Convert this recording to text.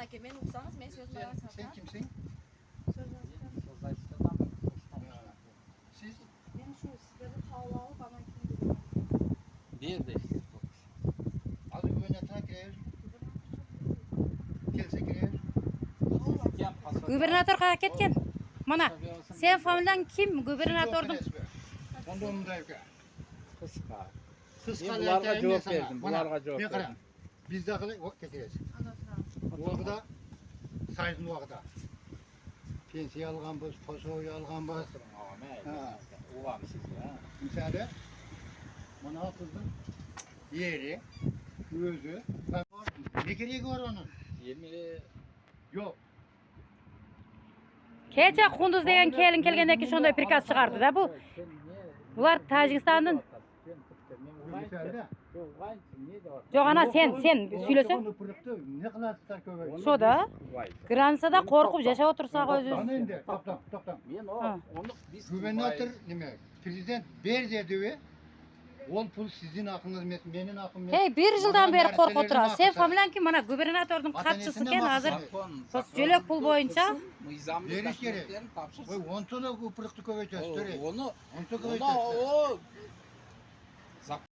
aka, meni uqsangiz, men so'zni olaman. Sen kimsin? Siz? Men shu sizlarni tavla olib, ana kim Nerede işte? Az güvenetine girer. Kelse girer. Gubernator qayerga ketgan? Mana, sen familiyang kim? Gubernatorning Kondomundayım ki. Kıska. Kıska Bularga lerken cevap ne sana? verdim, bularga cevap Ben karam. verdim. Biz de akıllı getiririz. Bu vakıda sayısın bu vakıda. Pensiye alganbız, posoyu alganbız. Ha. Ulan siz ya. Müsaade. Bana kızdım. Yeri, özü. Ne gereği var onun? 20 Yok. kecha Qunduz degan kelin kelgandan keyin shunday prikaz chiqardi da bu. Bular Tojikistondan. Müsaade. Yo'q ana sen söylesene. Ne kılarsızlar köy? Şoda. Gransada qo'rqib yashab o'tirsak Bana o'zingiz. indi. Toplam. Men Ha. onu biz Güvenatör nime? Prezident ber dedi. Ol pul sizin hakkınız, menin hakkım. Hey, 1 yildan beri qo'rqib Narsalarni o'tirasiz. Sen haqqi. familiyang mana gubernatorning qatchisi ekan hozir. So'zchilik pul bo'yicha Beriş gerek. Oy, 10 tane kupırıktı köveceğiz. Onu Onu o